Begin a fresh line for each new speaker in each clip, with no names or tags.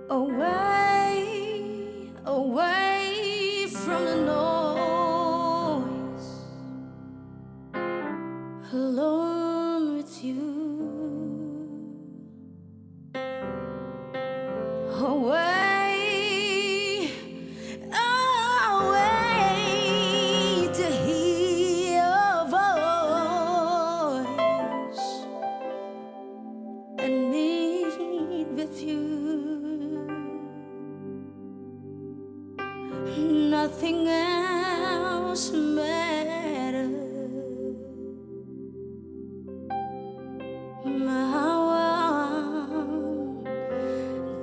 Away, away from the noise, alone with you. Away, away to hear your voice and meet with you. Nothing else matters. My one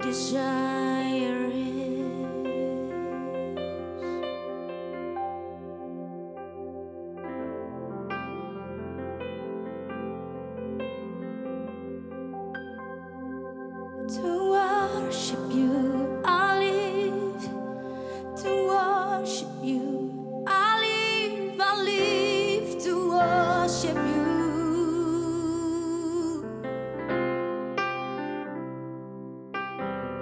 desire is to worship you. I live to worship you. I live to worship you.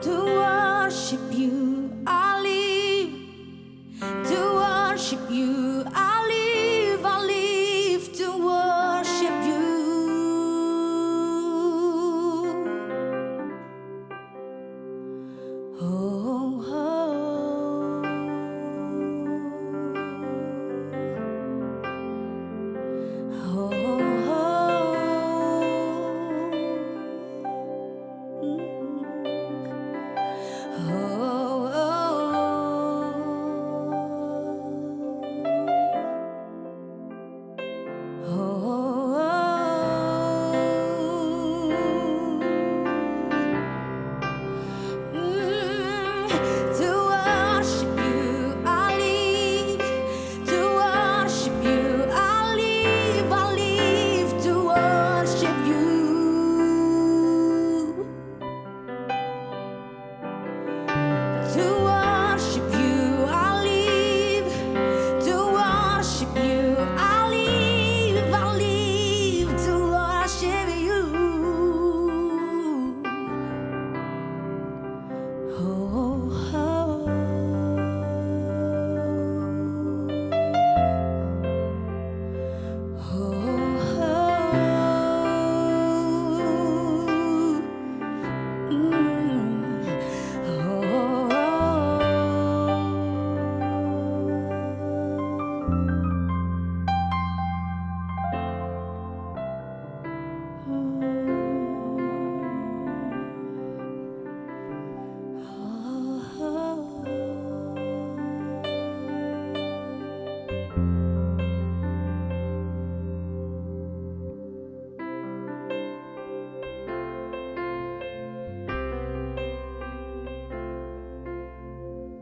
To worship you, I live to worship you. I live to worship you. Oh, oh.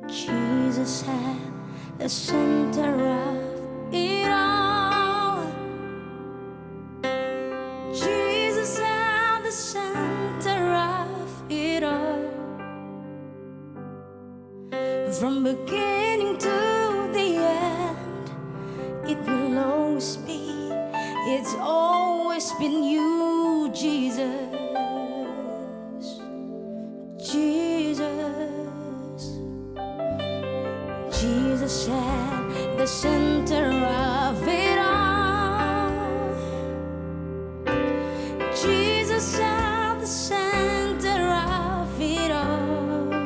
Jesus at the center of it all. Jesus at the center of it all. From beginning to the end, it will always be, it's always been you, Jesus. Jesus at the center of it all. Jesus at the center of it all.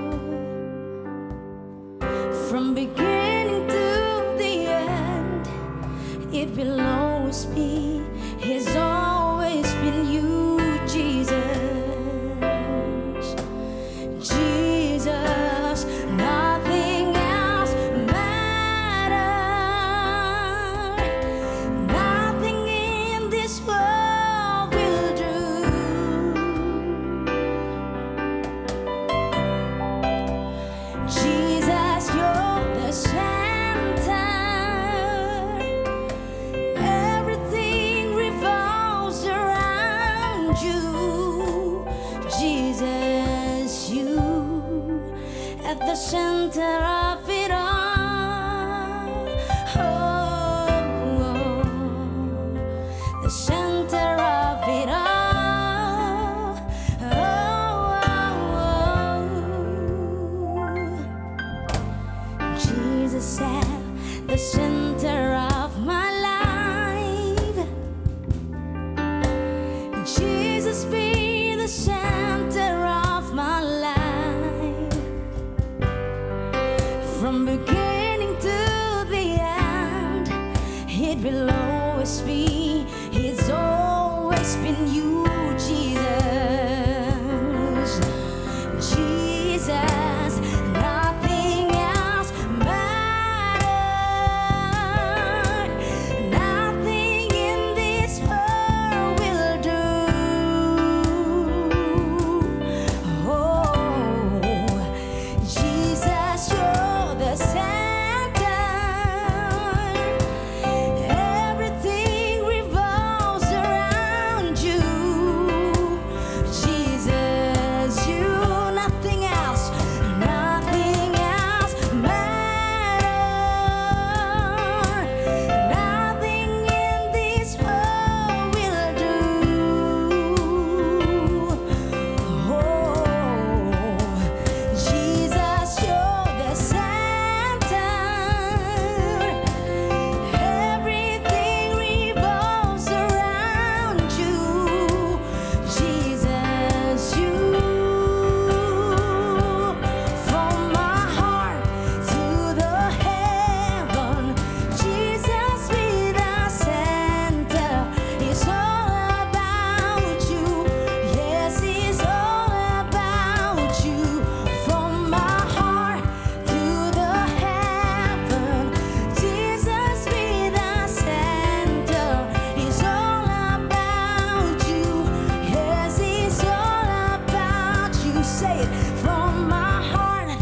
From beginning to the end, it will always be, it's always been you, Jesus. Jesus, nothing else matters. Nothing in this world will do. Jesus, you're the center. Everything revolves around you. Jesus, you at the center of it all. Oh, the center of it all. Oh, say it. From my heart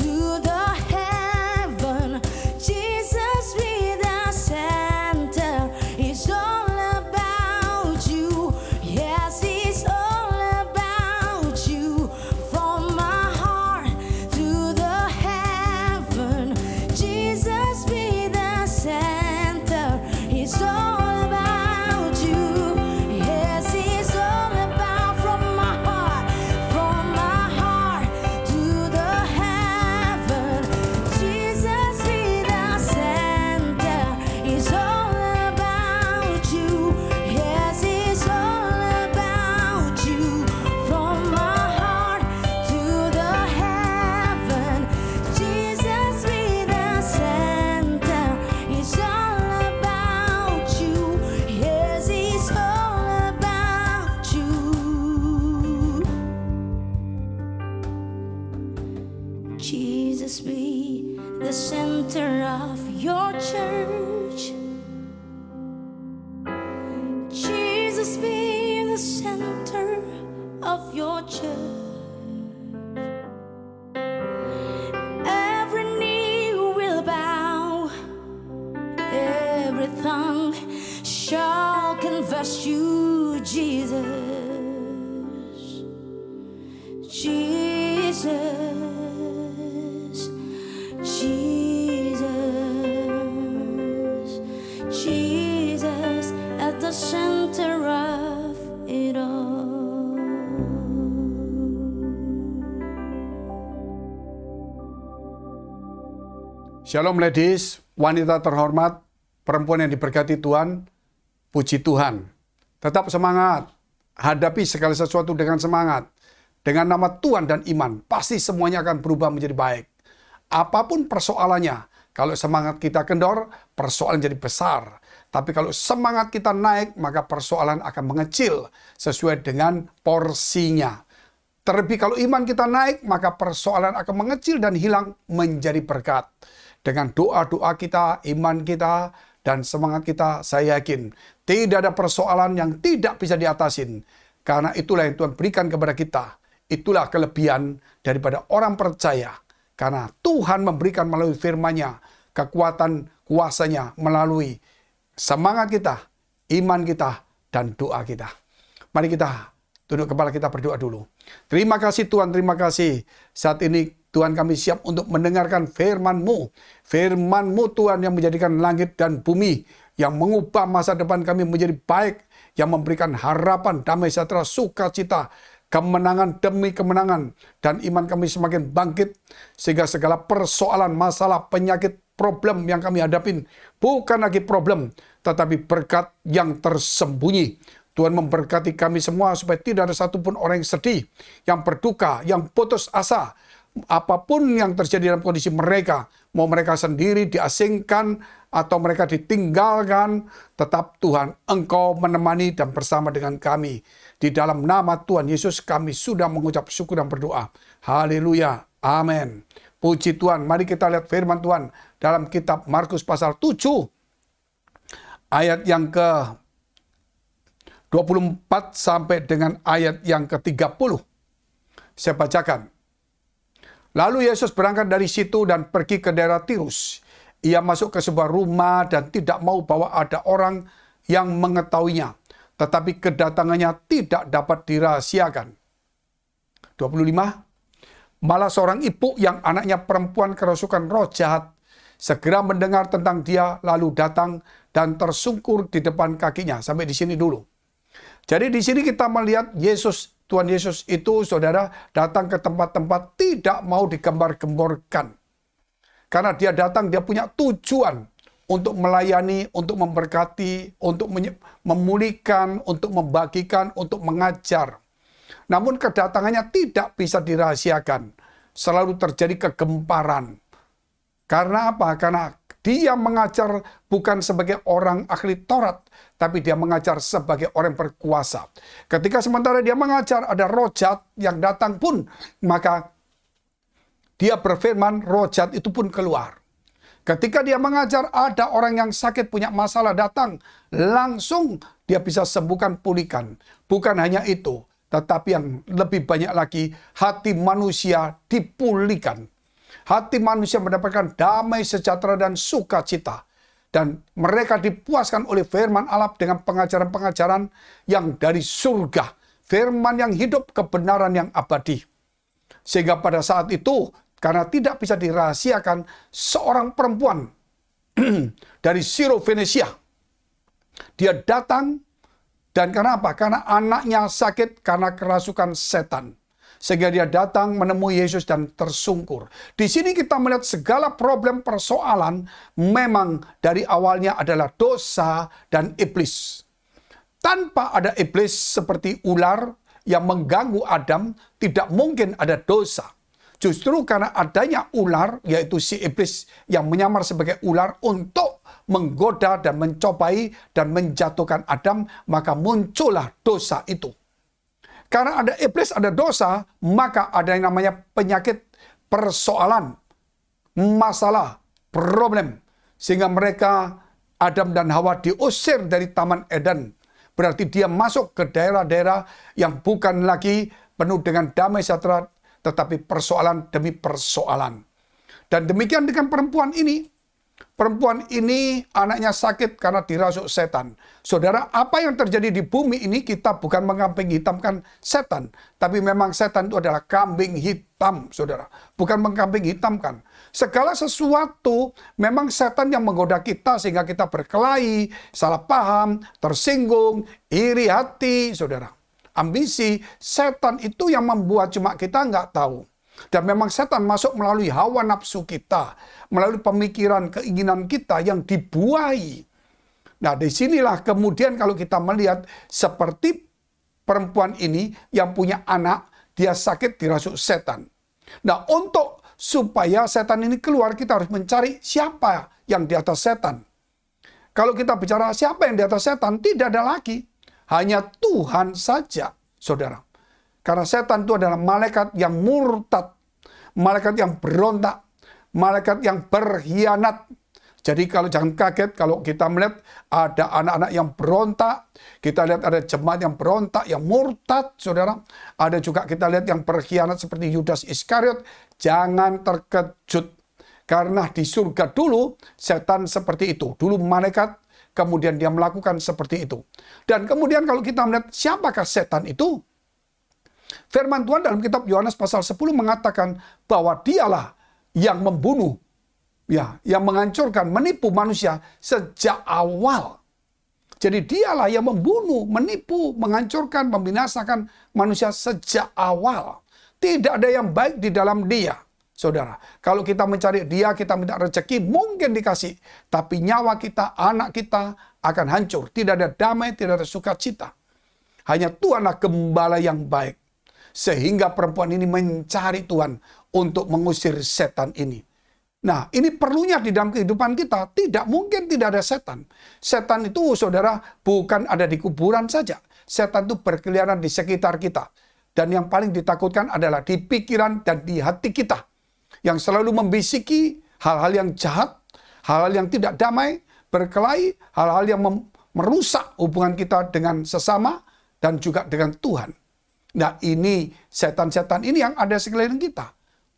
to the heaven, Jesus be the center. It's all about you. Yes, it's all about you. From my heart to the heaven, Jesus be the center. It's all about you. Yes, it's all about. From my heart to the heaven, Jesus be the center. It's all about you. Yes, it's all about you. From my heart to the heaven, Jesus be the center. It's all about you. Yes, it's all about you. Jesus be the center of your church. Jesus be the center of your church. Every knee will bow, every tongue shall confess you, Jesus. Jesus, Jesus, Jesus at the center of it all.
Shalom ladies, wanita terhormat, perempuan yang diberkati Tuhan, puji Tuhan. Tetap semangat, hadapi segala sesuatu dengan semangat. Dengan nama Tuhan dan iman, pasti semuanya akan berubah menjadi baik. Apapun persoalannya, kalau semangat kita kendor, persoalan jadi besar. Tapi kalau semangat kita naik, maka persoalan akan mengecil sesuai dengan porsinya. Terlebih kalau iman kita naik, maka persoalan akan mengecil dan hilang menjadi berkat. Dengan doa-doa kita, iman kita, dan semangat kita, saya yakin tidak ada persoalan yang tidak bisa diatasin. Karena itulah yang Tuhan berikan kepada kita. Itulah kelebihan daripada orang percaya. Karena Tuhan memberikan melalui firman-Nya, kekuatan kuasanya melalui semangat kita, iman kita, dan doa kita. Mari kita tunduk kepala kita berdoa dulu. Terima kasih Tuhan, terima kasih. Saat ini Tuhan kami siap untuk mendengarkan firman-Mu. Firman-Mu Tuhan yang menjadikan langit dan bumi, yang mengubah masa depan kami menjadi baik, yang memberikan harapan, damai sejahtera, sukacita, kemenangan demi kemenangan, dan iman kami semakin bangkit, sehingga segala persoalan, masalah, penyakit, problem yang kami hadapin bukan lagi problem, tetapi berkat yang tersembunyi. Tuhan memberkati kami semua supaya tidak ada satupun orang yang sedih, yang berduka, yang putus asa. Apapun yang terjadi dalam kondisi mereka, mau mereka sendiri diasingkan atau mereka ditinggalkan, tetap Tuhan, Engkau menemani dan bersama dengan kami. Di dalam nama Tuhan Yesus kami sudah mengucap syukur dan berdoa. Haleluya. Amin. Puji Tuhan. Mari kita lihat firman Tuhan dalam kitab Markus pasal 7 ayat yang ke 24 sampai dengan ayat yang ke-30. Saya bacakan. Lalu Yesus berangkat dari situ dan pergi ke daerah Tirus. Ia masuk ke sebuah rumah dan tidak mau bahwa ada orang yang mengetahuinya. Tetapi kedatangannya tidak dapat dirahasiakan. 25. Malah seorang ibu yang anaknya perempuan kerasukan roh jahat segera mendengar tentang dia, lalu datang dan tersungkur di depan kakinya. Sampai di sini dulu. Jadi di sini kita melihat Tuhan Yesus itu, saudara, datang ke tempat-tempat tidak mau digembar-gemborkan. Karena dia datang, dia punya tujuan untuk melayani, untuk memberkati, untuk memulihkan, untuk membagikan, untuk mengajar. Namun kedatangannya tidak bisa dirahasiakan. Selalu terjadi kegemparan. Karena apa? Karena dia mengajar bukan sebagai orang ahli Taurat, tapi dia mengajar sebagai orang berkuasa. Ketika sementara dia mengajar, ada roh jahat yang datang pun, maka dia berfirman, roh jahat itu pun keluar. Ketika dia mengajar, ada orang yang sakit, punya masalah datang, langsung dia bisa sembuhkan, pulihkan. Bukan hanya itu, tetapi yang lebih banyak lagi, hati manusia dipulihkan. Hati manusia mendapatkan damai, sejahtera, dan sukacita. Dan mereka dipuaskan oleh firman Allah dengan pengajaran-pengajaran yang dari surga. Firman yang hidup, kebenaran yang abadi. Sehingga pada saat itu, karena tidak bisa dirahasiakan, seorang perempuan dari Siro Venesia, dia datang, dan karena apa? Karena anaknya sakit karena kerasukan setan. Sehingga dia datang menemui Yesus dan tersungkur. Di sini kita melihat segala problem persoalan memang dari awalnya adalah dosa dan iblis. Tanpa ada iblis seperti ular yang mengganggu Adam, tidak mungkin ada dosa. Justru karena adanya ular, yaitu si iblis yang menyamar sebagai ular untuk menggoda dan mencobai dan menjatuhkan Adam, maka muncullah dosa itu. Karena ada iblis, ada dosa, maka ada yang namanya penyakit, persoalan, masalah, problem. Sehingga mereka, Adam dan Hawa, diusir dari Taman Eden. Berarti dia masuk ke daerah-daerah yang bukan lagi penuh dengan damai sejahtera, tetapi persoalan demi persoalan. Dan demikian dengan perempuan ini. Perempuan ini anaknya sakit karena dirasuk setan. Saudara, apa yang terjadi di bumi ini kita bukan mengkambing hitamkan setan. Tapi memang setan itu adalah kambing hitam, saudara. Bukan mengkambing hitamkan. Segala sesuatu memang setan yang menggoda kita sehingga kita berkelahi, salah paham, tersinggung, iri hati, saudara. Ambisi, setan itu yang membuat cuma kita nggak tahu. Dan memang setan masuk melalui hawa nafsu kita, melalui pemikiran, keinginan kita yang dibuai. Nah, disinilah kemudian kalau kita melihat seperti perempuan ini yang punya anak, dia sakit dirasuk setan. Nah, untuk supaya setan ini keluar, kita harus mencari siapa yang di atas setan. Kalau kita bicara siapa yang di atas setan, tidak ada lagi. Hanya Tuhan saja, saudara. Karena setan itu adalah malaikat yang murtad, malaikat yang berontak, malaikat yang berkhianat. Jadi kalau jangan kaget kalau kita melihat ada anak-anak yang berontak, kita lihat ada jemaat yang berontak, yang murtad, saudara. Ada juga kita lihat yang berkhianat seperti Yudas Iskariot. Jangan terkejut. Karena di surga dulu setan seperti itu. Dulu malaikat, kemudian dia melakukan seperti itu. Dan kemudian kalau kita melihat siapakah setan itu? Firman Tuhan dalam kitab Yohanes pasal 10 mengatakan bahwa dialah yang membunuh, ya, yang menghancurkan, menipu manusia sejak awal. Jadi dialah yang membunuh, menipu, menghancurkan, membinasakan manusia sejak awal. Tidak ada yang baik di dalam dia, saudara. Kalau kita mencari dia, kita minta rezeki, mungkin dikasih. Tapi nyawa kita, anak kita akan hancur. Tidak ada damai, tidak ada sukacita. Hanya Tuhanlah gembala yang baik. Sehingga perempuan ini mencari Tuhan untuk mengusir setan ini. Nah, ini perlunya di dalam kehidupan kita. Tidak mungkin tidak ada setan. Setan itu, saudara, bukan ada di kuburan saja. Setan itu berkeliaran di sekitar kita. Dan yang paling ditakutkan adalah di pikiran dan di hati kita. Yang selalu membisiki hal-hal yang jahat, hal-hal yang tidak damai, berkelahi, hal-hal yang merusak hubungan kita dengan sesama dan juga dengan Tuhan. Nah, ini setan-setan ini yang ada sekeliling kita.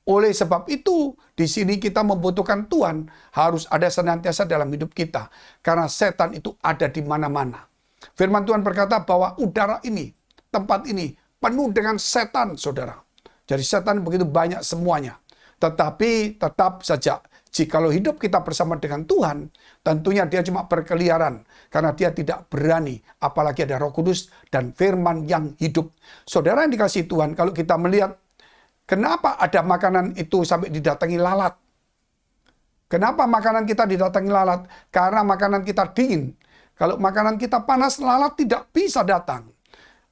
Oleh sebab itu, di sini kita membutuhkan Tuhan harus ada senantiasa dalam hidup kita. Karena setan itu ada di mana-mana. Firman Tuhan berkata bahwa udara ini, tempat ini, penuh dengan setan, saudara. Jadi setan begitu banyak semuanya. Tetapi tetap saja, jikalau hidup kita bersama dengan Tuhan, tentunya dia cuma berkeliaran. Karena dia tidak berani, apalagi ada Roh Kudus dan firman yang hidup. Saudara yang dikasihi Tuhan, kalau kita melihat, kenapa ada makanan itu sampai didatangi lalat? Kenapa makanan kita didatangi lalat? Karena makanan kita dingin. Kalau makanan kita panas, lalat tidak bisa datang.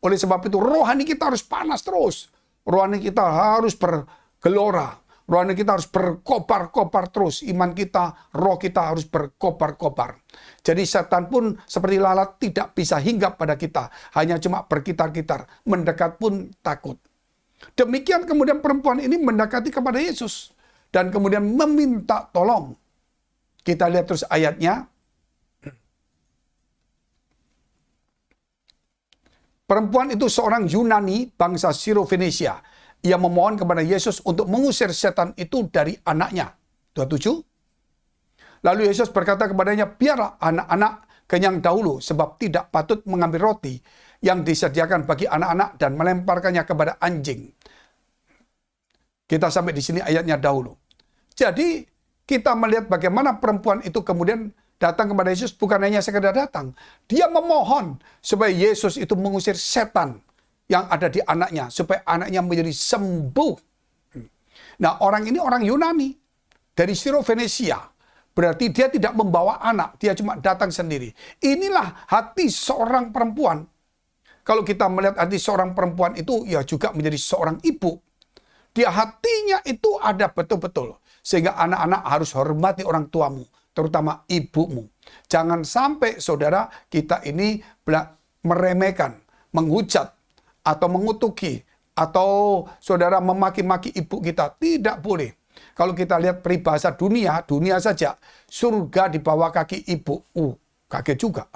Oleh sebab itu, rohani kita harus panas terus. Rohani kita harus bergelora. Rohani kita harus berkobar-kobar terus. Iman kita, roh kita harus berkobar-kobar. Jadi setan pun seperti lalat tidak bisa hinggap pada kita. Hanya cuma berkitar-kitar. Mendekat pun takut. Demikian kemudian perempuan ini mendekati kepada Yesus. Dan kemudian meminta tolong. Kita lihat terus ayatnya. Perempuan itu seorang Yunani bangsa Siro-Fenisia. Ia memohon kepada Yesus untuk mengusir setan itu dari anaknya. 27. Lalu Yesus berkata kepadanya, biarlah anak-anak kenyang dahulu, sebab tidak patut mengambil roti yang disediakan bagi anak-anak dan melemparkannya kepada anjing. Kita sampai di sini ayatnya dahulu. Jadi kita melihat bagaimana perempuan itu kemudian datang kepada Yesus, bukan hanya sekedar datang. Dia memohon supaya Yesus itu mengusir setan yang ada di anaknya, supaya anaknya menjadi sembuh. Nah, orang ini orang Yunani dari Siro-Fenisia. Berarti dia tidak membawa anak, dia cuma datang sendiri. Inilah hati seorang perempuan. Kalau kita melihat hati seorang perempuan itu, ya juga menjadi seorang ibu. Dia hatinya itu ada betul-betul. Sehingga anak-anak harus hormati orang tuamu, terutama ibumu. Jangan sampai saudara kita ini meremehkan, menghujat, atau mengutuki, atau saudara memaki-maki ibu kita. Tidak boleh. Kalau kita lihat peribahasa dunia saja, surga di bawah kaki ibu. Kaget juga,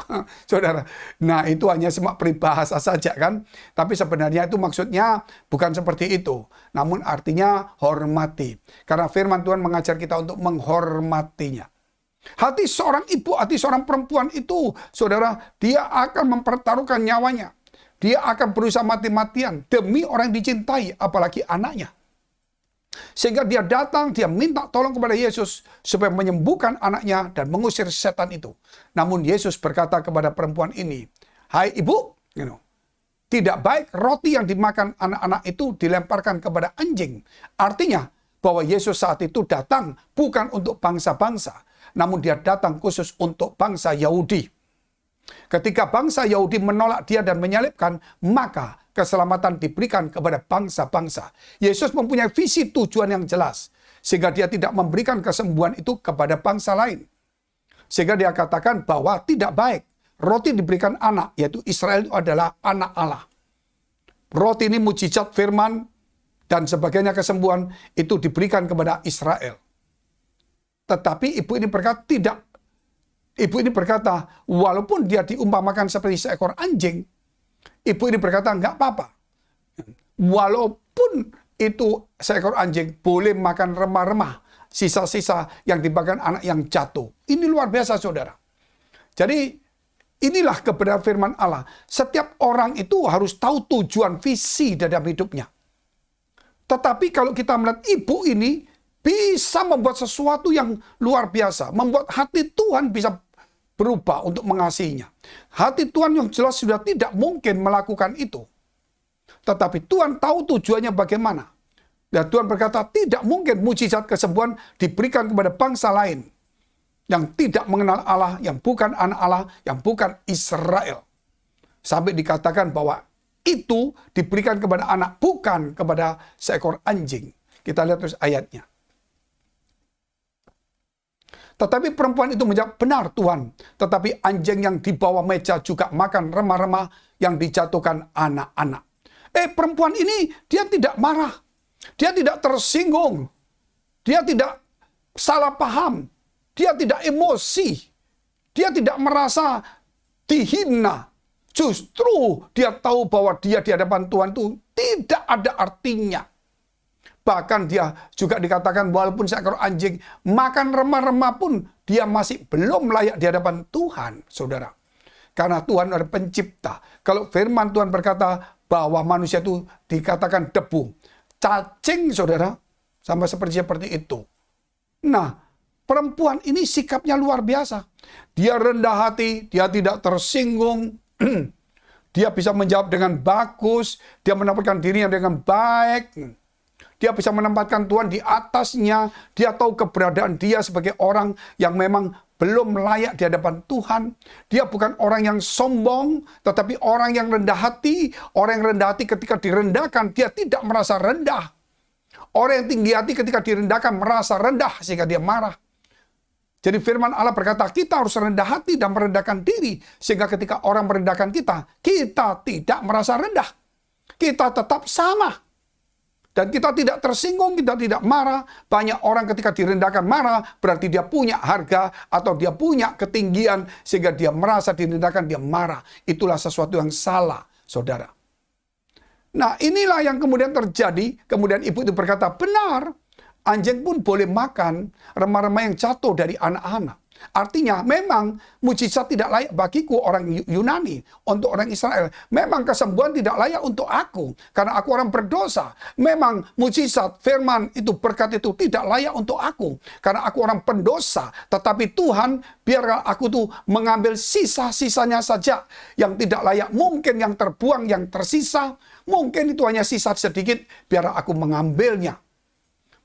saudara. Nah, itu hanya cuma peribahasa saja kan. Tapi sebenarnya itu maksudnya bukan seperti itu. Namun artinya hormati. Karena firman Tuhan mengajar kita untuk menghormatinya. Hati seorang ibu, hati seorang perempuan itu, saudara, dia akan mempertaruhkan nyawanya. Dia akan berusaha mati-matian demi orang yang dicintai, apalagi anaknya. Sehingga dia datang, dia minta tolong kepada Yesus supaya menyembuhkan anaknya dan mengusir setan itu. Namun Yesus berkata kepada perempuan ini, hai ibu, tidak baik roti yang dimakan anak-anak itu dilemparkan kepada anjing. Artinya bahwa Yesus saat itu datang bukan untuk bangsa-bangsa, namun dia datang khusus untuk bangsa Yahudi. Ketika bangsa Yahudi menolak dia dan menyalibkan, maka keselamatan diberikan kepada bangsa-bangsa. Yesus mempunyai visi tujuan yang jelas, sehingga dia tidak memberikan kesembuhan itu kepada bangsa lain. Sehingga dia katakan bahwa tidak baik roti diberikan anak, yaitu Israel itu adalah anak Allah. Roti ini mujizat firman dan sebagainya kesembuhan itu diberikan kepada Israel. Tetapi ibu ini berkata tidak. Ibu ini berkata, walaupun dia diumpamakan seperti seekor anjing, ibu ini berkata, enggak apa-apa. Walaupun itu seekor anjing boleh makan remah-remah, sisa-sisa yang dimakan anak yang jatuh. Ini luar biasa, saudara. Jadi, inilah kebenaran firman Allah. Setiap orang itu harus tahu tujuan visi dalam hidupnya. Tetapi kalau kita melihat ibu ini, bisa membuat sesuatu yang luar biasa. Membuat hati Tuhan bisa berubah untuk mengasihinya. Hati Tuhan yang jelas sudah tidak mungkin melakukan itu. Tetapi Tuhan tahu tujuannya bagaimana. Dan Tuhan berkata, tidak mungkin mujizat kesembuhan diberikan kepada bangsa lain yang tidak mengenal Allah, yang bukan anak Allah, yang bukan Israel. Sampai dikatakan bahwa itu diberikan kepada anak, bukan kepada seekor anjing. Kita lihat terus ayatnya. Tetapi perempuan itu menjawab, benar Tuhan. Tetapi anjing yang di bawah meja juga makan remah-remah yang dijatuhkan anak-anak. Perempuan ini dia tidak marah. Dia tidak tersinggung. Dia tidak salah paham. Dia tidak emosi. Dia tidak merasa dihina. Justru dia tahu bahwa dia di hadapan Tuhan itu tidak ada artinya. Bahkan dia juga dikatakan walaupun seekor anjing makan remah-remah pun dia masih belum layak di hadapan Tuhan, saudara. Karena Tuhan adalah pencipta. Kalau firman Tuhan berkata bahwa manusia itu dikatakan debu, cacing, saudara, sama seperti itu. Nah, perempuan ini sikapnya luar biasa. Dia rendah hati, dia tidak tersinggung. Dia bisa menjawab dengan bagus, dia menempatkan dirinya dengan baik. Dia bisa menempatkan Tuhan di atasnya. Dia tahu keberadaan dia sebagai orang yang memang belum layak di hadapan Tuhan. Dia bukan orang yang sombong, tetapi orang yang rendah hati. Orang yang rendah hati ketika direndahkan, dia tidak merasa rendah. Orang yang tinggi hati ketika direndahkan merasa rendah sehingga dia marah. Jadi firman Allah berkata, kita harus rendah hati dan merendahkan diri. Sehingga ketika orang merendahkan kita, kita tidak merasa rendah. Kita tetap sama. Dan kita tidak tersinggung, kita tidak marah. Banyak orang ketika direndahkan marah, berarti dia punya harga atau dia punya ketinggian sehingga dia merasa direndahkan, dia marah. Itulah sesuatu yang salah. saudara. Nah, inilah yang kemudian terjadi. Kemudian ibu itu berkata, benar, anjing pun boleh makan remah-remah yang jatuh dari anak-anak. Artinya memang mujizat tidak layak bagiku orang Yunani, untuk orang Israel. Memang kesembuhan tidak layak untuk aku, karena aku orang berdosa. Memang mujizat, firman itu, berkat itu tidak layak untuk aku, karena aku orang pendosa. Tetapi Tuhan, biarlah aku tuh mengambil sisa-sisanya saja yang tidak layak. Mungkin yang terbuang, yang tersisa, mungkin itu hanya sisa sedikit, biarlah aku mengambilnya.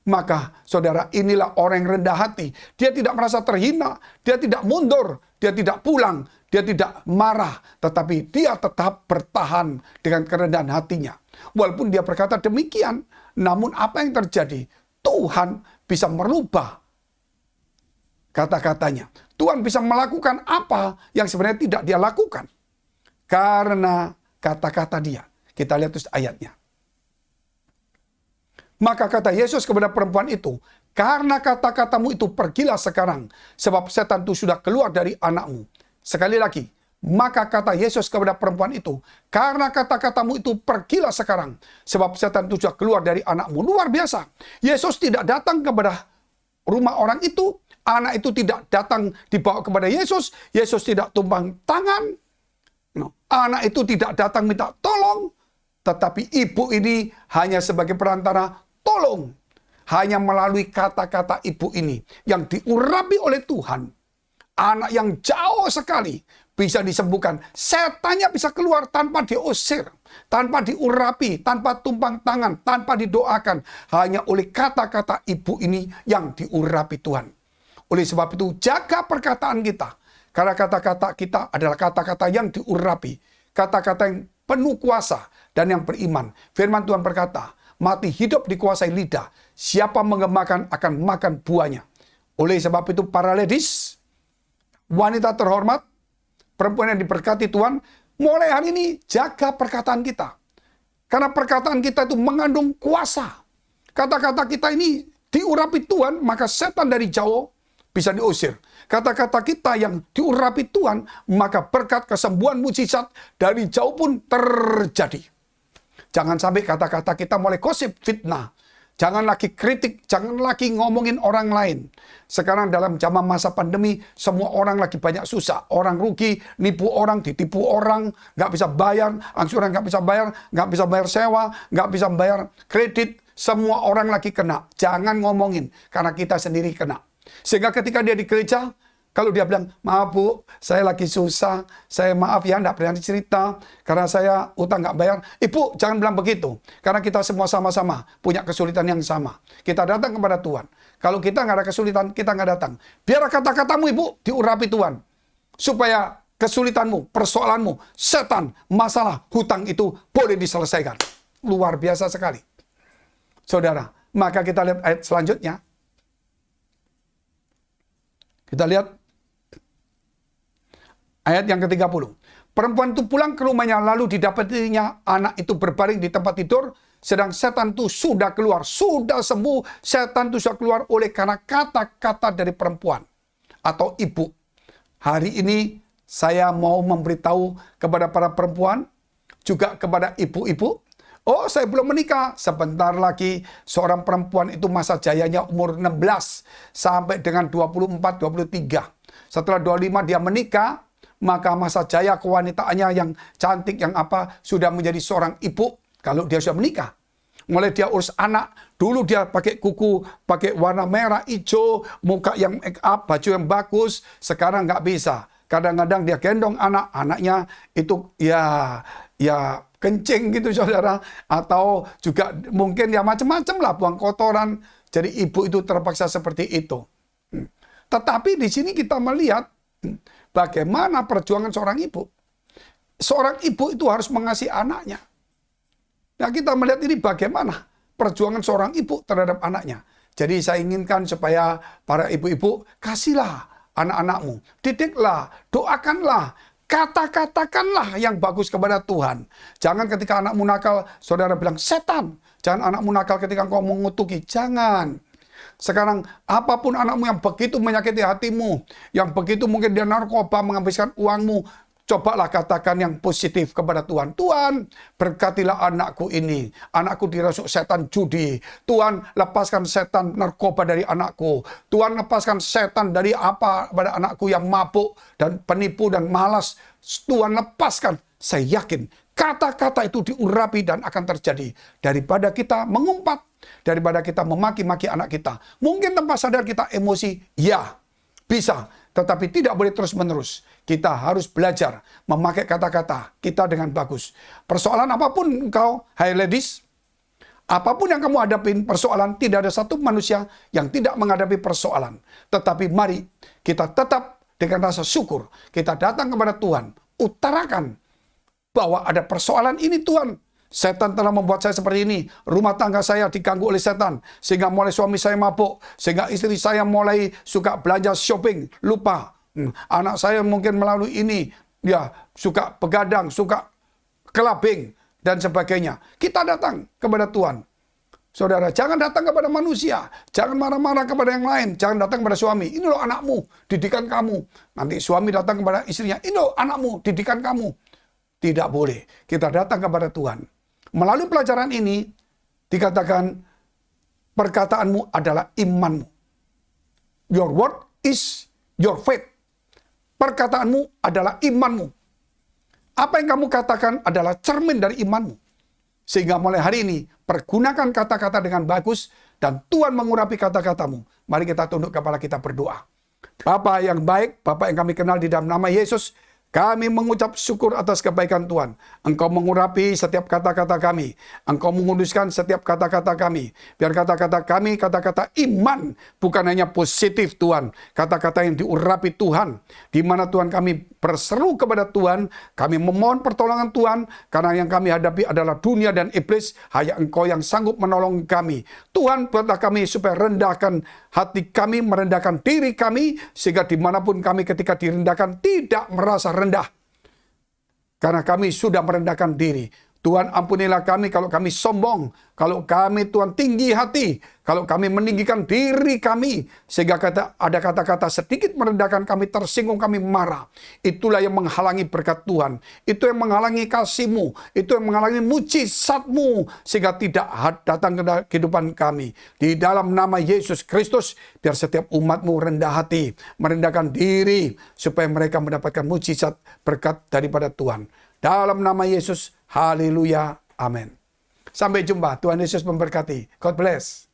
Maka saudara, inilah orang yang rendah hati. Dia tidak merasa terhina, dia tidak mundur, dia tidak pulang, dia tidak marah. Tetapi dia tetap bertahan dengan kerendahan hatinya. Walaupun dia berkata demikian, namun apa yang terjadi? Tuhan bisa merubah kata-katanya. Tuhan bisa melakukan apa yang sebenarnya tidak dia lakukan. Karena kata-kata dia. Kita lihat terus ayatnya. Maka kata Yesus kepada perempuan itu, karena kata-katamu itu pergilah sekarang, sebab setan itu sudah keluar dari anakmu. Sekali lagi, maka kata Yesus kepada perempuan itu, karena kata-katamu itu pergilah sekarang, sebab setan itu sudah keluar dari anakmu. Luar biasa. Yesus tidak datang kepada rumah orang itu, anak itu tidak datang dibawa kepada Yesus, Yesus tidak tumpang tangan, anak itu tidak datang minta tolong, tetapi ibu ini hanya sebagai perantara tolong. Hanya melalui kata-kata ibu ini yang diurapi oleh Tuhan. Anak yang jauh sekali bisa disembuhkan. Setannya bisa keluar tanpa diusir, tanpa diurapi, tanpa tumpang tangan, tanpa didoakan. Hanya oleh kata-kata ibu ini yang diurapi Tuhan. Oleh sebab itu jaga perkataan kita. Karena kata-kata kita adalah kata-kata yang diurapi. Kata-kata yang penuh kuasa dan yang beriman. Firman Tuhan berkata, mati hidup dikuasai lidah. Siapa menggemakan akan makan buahnya. Oleh sebab itu para ladies, wanita terhormat, perempuan yang diberkati Tuhan, mulai hari ini jaga perkataan kita. Karena perkataan kita itu mengandung kuasa. Kata-kata kita ini diurapi Tuhan, maka setan dari jauh bisa diusir. Kata-kata kita yang diurapi Tuhan, maka berkat kesembuhan mujizat dari jauh pun terjadi. Jangan sampai kata-kata kita mulai gosip, fitnah. Jangan lagi kritik, jangan lagi ngomongin orang lain. Sekarang dalam zaman masa pandemi, semua orang lagi banyak susah. Orang rugi, nipu orang, ditipu orang, nggak bisa bayar, angsuran nggak bisa bayar sewa, nggak bisa bayar kredit. Semua orang lagi kena. Jangan ngomongin, karena kita sendiri kena. Sehingga ketika dia di gereja, kalau dia bilang, maaf bu, saya lagi susah, saya maaf ya, enggak berani cerita, karena saya utang nggak bayar. Ibu, jangan bilang begitu, karena kita semua sama-sama punya kesulitan yang sama. Kita datang kepada Tuhan. Kalau kita nggak ada kesulitan, kita nggak datang. Biar kata-katamu ibu diurapi Tuhan. Supaya kesulitanmu, persoalanmu, setan, masalah, hutang itu boleh diselesaikan. Luar biasa sekali. Saudara, maka kita lihat ayat selanjutnya. Kita lihat ayat yang ke-30. Perempuan itu pulang ke rumahnya, lalu didapatinya anak itu berbaring di tempat tidur, sedang setan itu sudah keluar, sudah sembuh. Setan itu sudah keluar oleh karena kata-kata dari perempuan atau ibu. Hari ini saya mau memberitahu kepada para perempuan, juga kepada ibu-ibu. Oh, saya belum menikah. Sebentar lagi seorang perempuan itu masa jayanya umur 16 sampai dengan 24, 23. Setelah 25 dia menikah, maka masa jaya kewanitaannya yang cantik, yang apa, sudah menjadi seorang ibu kalau dia sudah menikah. Mulai dia urus anak, dulu dia pakai kuku, pakai warna merah, hijau, muka yang make up, baju yang bagus, sekarang nggak bisa. Kadang-kadang dia gendong anak, anaknya itu ya kencing gitu saudara, atau juga mungkin ya macam-macam lah, buang kotoran. Jadi ibu itu terpaksa seperti itu. Tetapi di sini kita melihat bagaimana perjuangan seorang ibu. Seorang ibu itu harus mengasihi anaknya. Nah, kita melihat ini bagaimana perjuangan seorang ibu terhadap anaknya. Jadi saya inginkan supaya para ibu-ibu, kasihlah anak-anakmu, didiklah, doakanlah, kata-katakanlah yang bagus kepada Tuhan. Jangan ketika anakmu nakal, saudara bilang setan. Jangan anakmu nakal ketika engkau mengutuki. Jangan. Sekarang apapun anakmu yang begitu menyakiti hatimu, yang begitu mungkin dia narkoba, menghabiskan uangmu, Cobalah katakan yang positif kepada Tuhan. Tuhan, berkatilah anakku ini. Anakku dirasuk setan judi. Tuhan, lepaskan setan narkoba dari anakku. Tuhan, lepaskan setan dari apa pada anakku yang mabuk dan penipu dan malas. Tuhan, lepaskan. Saya yakin kata-kata itu diurapi dan akan terjadi. Daripada kita mengumpat, daripada kita memaki-maki anak kita. Mungkin tanpa sadar kita emosi, ya, bisa. Tetapi tidak boleh terus-menerus. Kita harus belajar memakai kata-kata kita dengan bagus. Persoalan apapun engkau, hai ladies, apapun yang kamu hadapin persoalan, tidak ada satu manusia yang tidak menghadapi persoalan. Tetapi mari kita tetap dengan rasa syukur. Kita datang kepada Tuhan, utarakan bahwa ada persoalan ini Tuhan. Setan telah membuat saya seperti ini. Rumah tangga saya diganggu oleh setan. Sehingga mulai suami saya mabuk. Sehingga istri saya mulai suka belanja shopping. Lupa. Anak saya mungkin melalui ini. Ya, suka begadang, suka kelabing, dan sebagainya. Kita datang kepada Tuhan. Saudara, jangan datang kepada manusia. Jangan marah-marah kepada yang lain. Jangan datang kepada suami. Ini loh anakmu, didikan kamu. Nanti suami datang kepada istrinya. Ini loh anakmu, didikan kamu. Tidak boleh. Kita datang kepada Tuhan. Melalui pelajaran ini, dikatakan perkataanmu adalah imanmu. Your word is your faith. Perkataanmu adalah imanmu. Apa yang kamu katakan adalah cermin dari imanmu. Sehingga mulai hari ini, pergunakan kata-kata dengan bagus, dan Tuhan mengurapi kata-katamu. Mari kita tunduk kepala kita berdoa. Bapa yang baik, Bapa yang kami kenal di dalam nama Yesus, kami mengucap syukur atas kebaikan Tuhan. Engkau mengurapi setiap kata-kata kami. Engkau menguduskan setiap kata-kata kami. Biar kata-kata kami, kata-kata iman, bukan hanya positif Tuhan. Kata-kata yang diurapi Tuhan. Di mana Tuhan kami berseru kepada Tuhan. Kami memohon pertolongan Tuhan. Karena yang kami hadapi adalah dunia dan iblis. Hanya Engkau yang sanggup menolong kami. Tuhan, buatlah kami supaya rendahkan hati kami, merendahkan diri kami. Sehingga dimanapun kami ketika direndahkan tidak merasa rendah. Karena kami sudah merendahkan diri. Tuhan, ampunilah kami kalau kami sombong. Kalau kami, Tuhan, tinggi hati. Kalau kami meninggikan diri kami. Sehingga ada kata-kata sedikit merendahkan kami, tersinggung kami marah. Itulah yang menghalangi berkat Tuhan. Itu yang menghalangi kasih-Mu. Itu yang menghalangi mujizat-Mu. Sehingga tidak datang ke kehidupan kami. Di dalam nama Yesus Kristus, biar setiap umat-Mu rendah hati. Merendahkan diri. Supaya mereka mendapatkan mujizat berkat daripada Tuhan. Dalam nama Yesus, haleluya, amin. Sampai jumpa, Tuhan Yesus memberkati. God bless.